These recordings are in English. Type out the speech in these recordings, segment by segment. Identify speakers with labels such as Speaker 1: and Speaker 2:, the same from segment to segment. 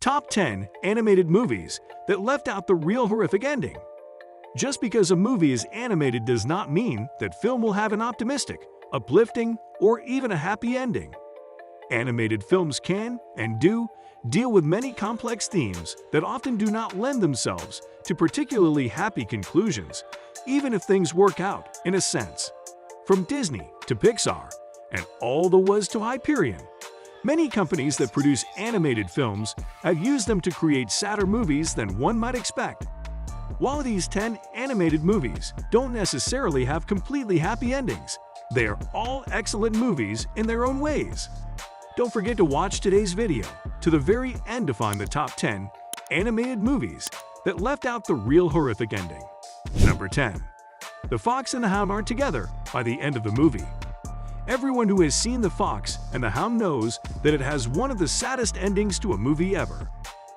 Speaker 1: Top 10 animated movies that left out the real horrific ending. Just because a movie is animated does not mean that film will have an optimistic, uplifting, or even a happy ending. Animated films can, and do, deal with many complex themes that often do not lend themselves to particularly happy conclusions, even if things work out in a sense. From Disney to Pixar, and all the was to Hyperion, many companies that produce animated films have used them to create sadder movies than one might expect. While these 10 animated movies don't necessarily have completely happy endings, they are all excellent movies in their own ways. Don't forget to watch today's video to the very end to find the top 10 animated movies that left out the real horrific ending. Number 10. The Fox and the Hound aren't together by the end of the movie. Everyone who has seen The Fox and the Hound knows that it has one of the saddest endings to a movie ever.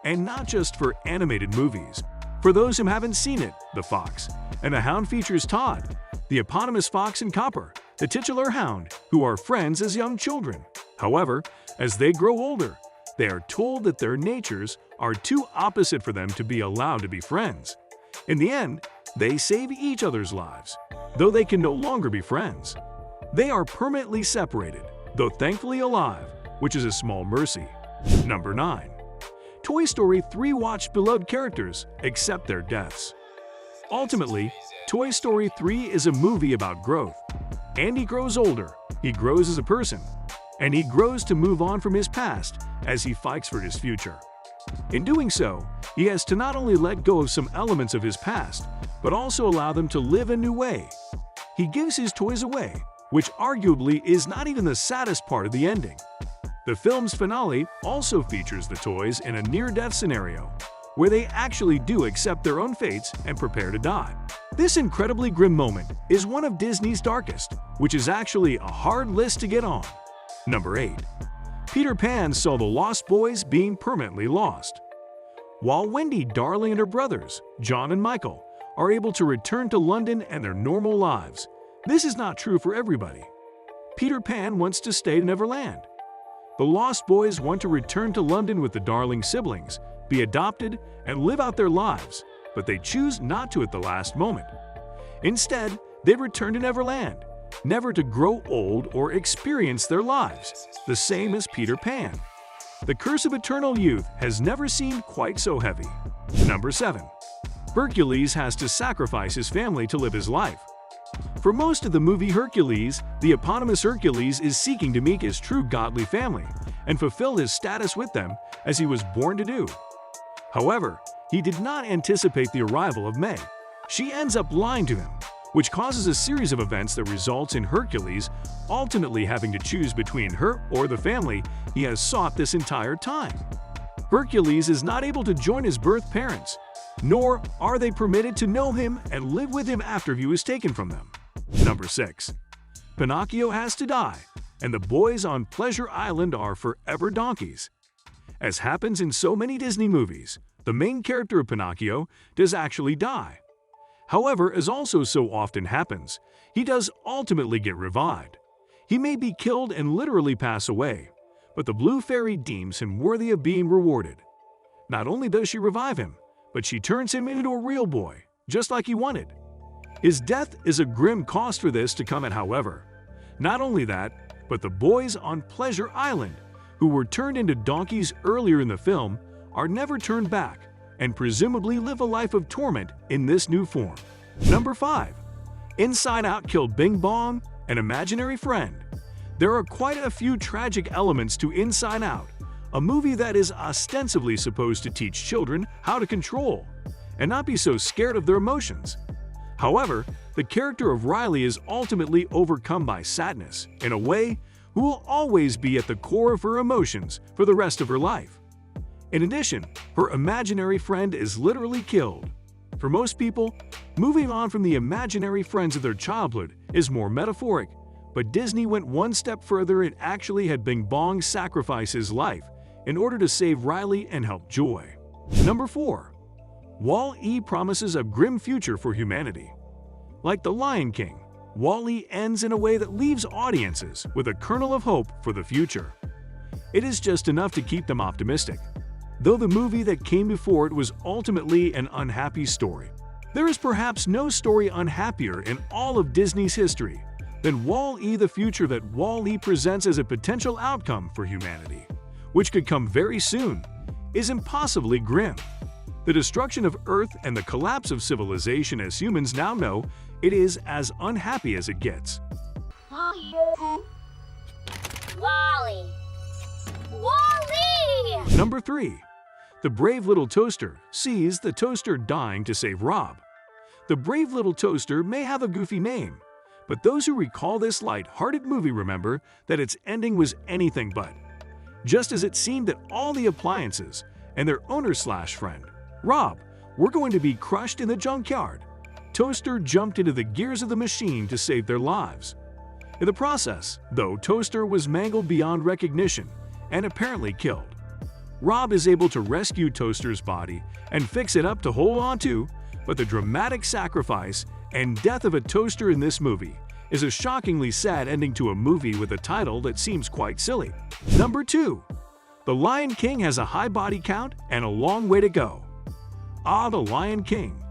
Speaker 1: And not just for animated movies. For those who haven't seen it, The Fox and the Hound features Todd, the eponymous fox and Copper, the titular hound, who are friends as young children. However, as they grow older, they are told that their natures are too opposite for them to be allowed to be friends. In the end, they save each other's lives, though they can no longer be friends. They are permanently separated, though thankfully alive, which is a small mercy. Number 9. Toy Story 3 watched beloved characters accept their deaths. Ultimately, Toy Story 3 is a movie about growth. Andy grows older, he grows as a person, and he grows to move on from his past as he fights for his future. In doing so, he has to not only let go of some elements of his past, but also allow them to live a new way. He gives his toys away, which arguably is not even the saddest part of the ending. The film's finale also features the toys in a near-death scenario, where they actually do accept their own fates and prepare to die. This incredibly grim moment is one of Disney's darkest, which is actually a hard list to get on. Number 8. Peter Pan saw the Lost Boys being permanently lost. While Wendy, Darling, and her brothers, John and Michael, are able to return to London and their normal lives, this is not true for everybody. Peter Pan wants to stay in Neverland. The Lost Boys want to return to London with the Darling siblings, be adopted, and live out their lives, but they choose not to at the last moment. Instead, they return to Neverland, never to grow old or experience their lives, the same as Peter Pan. The curse of eternal youth has never seemed quite so heavy. Number 7. Hercules has to sacrifice his family to live his life. For most of the movie Hercules, the eponymous Hercules is seeking to meet his true godly family and fulfill his status with them as he was born to do. However, he did not anticipate the arrival of Meg. She ends up lying to him, which causes a series of events that results in Hercules ultimately having to choose between her or the family he has sought this entire time. Hercules is not able to join his birth parents, nor are they permitted to know him and live with him after he was taken from them. Number 6. Pinocchio has to die, and the boys on Pleasure Island are forever donkeys. As happens in so many Disney movies, the main character of Pinocchio does actually die. However, as also so often happens, he does ultimately get revived. He may be killed and literally pass away, but the Blue Fairy deems him worthy of being rewarded. Not only does she revive him, but she turns him into a real boy, just like he wanted. His death is a grim cost for this to come at, however. Not only that, but the boys on Pleasure Island, who were turned into donkeys earlier in the film, are never turned back and presumably live a life of torment in this new form. Number 5. Inside Out killed Bing Bong, an imaginary friend. There are quite a few tragic elements to Inside Out, a movie that is ostensibly supposed to teach children how to control and not be so scared of their emotions. However, the character of Riley is ultimately overcome by sadness in a way who will always be at the core of her emotions for the rest of her life. In addition, her imaginary friend is literally killed. For most people, moving on from the imaginary friends of their childhood is more metaphoric, but Disney went one step further and actually had Bing Bong sacrifice his life in order to save Riley and help Joy. Number 4. Wall-E promises a grim future for humanity. Like The Lion King, Wall-E ends in a way that leaves audiences with a kernel of hope for the future. It is just enough to keep them optimistic. Though the movie that came before it was ultimately an unhappy story, there is perhaps no story unhappier in all of Disney's history than Wall-E. The future that Wall-E presents as a potential outcome for humanity, which could come very soon, is impossibly grim. The destruction of Earth and the collapse of civilization as humans now know it is as unhappy as it gets.
Speaker 2: Wall-E! Wall-E!
Speaker 1: Number 3. The brave little toaster sees the toaster dying to save Rob. The brave little toaster may have a goofy name, but those who recall this light-hearted movie remember that its ending was anything but. Just as it seemed that all the appliances and their owner/friend, Rob, were going to be crushed in the junkyard, Toaster jumped into the gears of the machine to save their lives. In the process, though, Toaster was mangled beyond recognition and apparently killed. Rob is able to rescue Toaster's body and fix it up to hold on to, but the dramatic sacrifice and death of a toaster in this movie is a shockingly sad ending to a movie with a title that seems quite silly. Number 2. The Lion King has a high body count and a long way to go. The Lion King,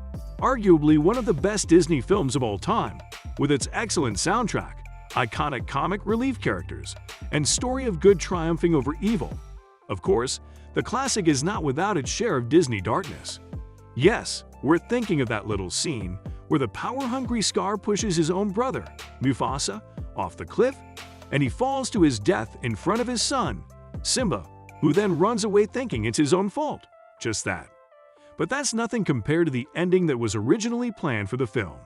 Speaker 1: arguably one of the best Disney films of all time, with its excellent soundtrack, iconic comic relief characters, and story of good triumphing over evil. Of course, the classic is not without its share of Disney darkness. Yes, we're thinking of that little scene where the power-hungry Scar pushes his own brother, Mufasa, off the cliff, and he falls to his death in front of his son, Simba, who then runs away thinking it's his own fault. Just that. But that's nothing compared to the ending that was originally planned for the film.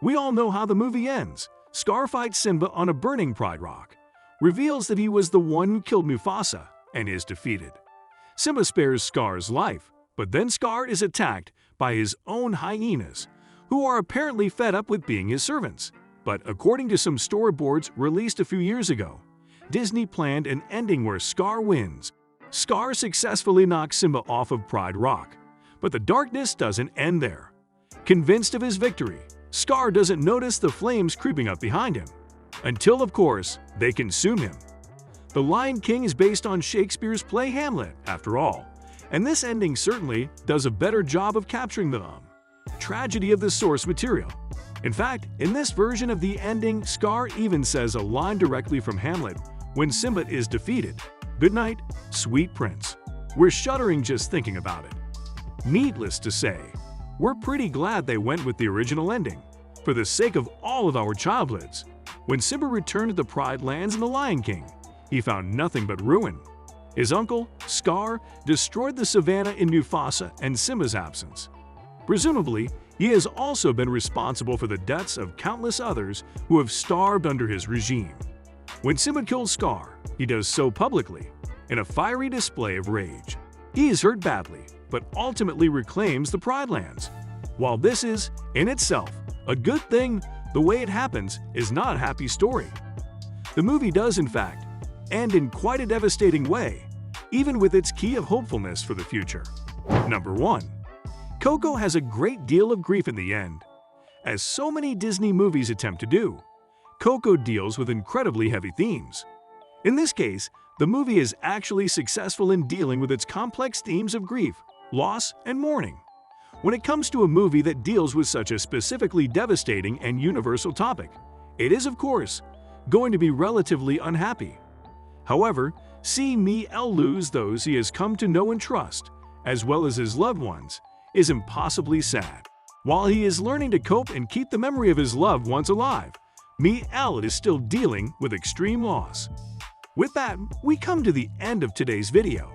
Speaker 1: We all know how the movie ends. Scar fights Simba on a burning Pride Rock, reveals that he was the one who killed Mufasa, and is defeated. Simba spares Scar's life, but then Scar is attacked by his own hyenas, who are apparently fed up with being his servants. But according to some storyboards released a few years ago, Disney planned an ending where Scar wins. Scar successfully knocks Simba off of Pride Rock, but the darkness doesn't end there. Convinced of his victory, Scar doesn't notice the flames creeping up behind him, until, of course, they consume him. The Lion King is based on Shakespeare's play Hamlet, after all, and this ending certainly does a better job of capturing the tragedy of the source material. In fact, in this version of the ending, Scar even says a line directly from Hamlet when Simba is defeated. "Good night, sweet prince." We're shuddering just thinking about it. Needless to say, we're pretty glad they went with the original ending, for the sake of all of our childhoods. When Simba returned to the Pride Lands in The Lion King, he found nothing but ruin. His uncle, Scar, destroyed the savannah in Mufasa and Simba's absence. Presumably, he has also been responsible for the deaths of countless others who have starved under his regime. When Simba kills Scar, he does so publicly, in a fiery display of rage. He is hurt badly, but ultimately reclaims the Pride Lands. While this is, in itself, a good thing, the way it happens is not a happy story. The movie does, in fact, end in quite a devastating way, even with its key of hopefulness for the future. Number 1. Coco has a great deal of grief in the end. As so many Disney movies attempt to do, Coco deals with incredibly heavy themes. In this case, the movie is actually successful in dealing with its complex themes of grief, loss, and mourning. When it comes to a movie that deals with such a specifically devastating and universal topic, it is, of course, going to be relatively unhappy. However, seeing Miguel lose those he has come to know and trust, as well as his loved ones, is impossibly sad. While he is learning to cope and keep the memory of his loved ones alive, Miguel is still dealing with extreme loss. With that, we come to the end of today's video.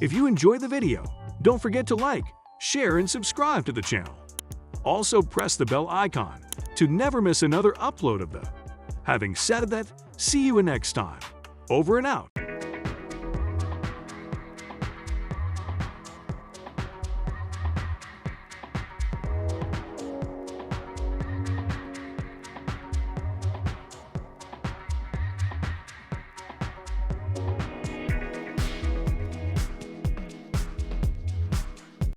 Speaker 1: If you enjoyed the video, don't forget to like, share, and subscribe to the channel. Also, press the bell icon to never miss another upload of the. Having said that, see you next time. Over and out.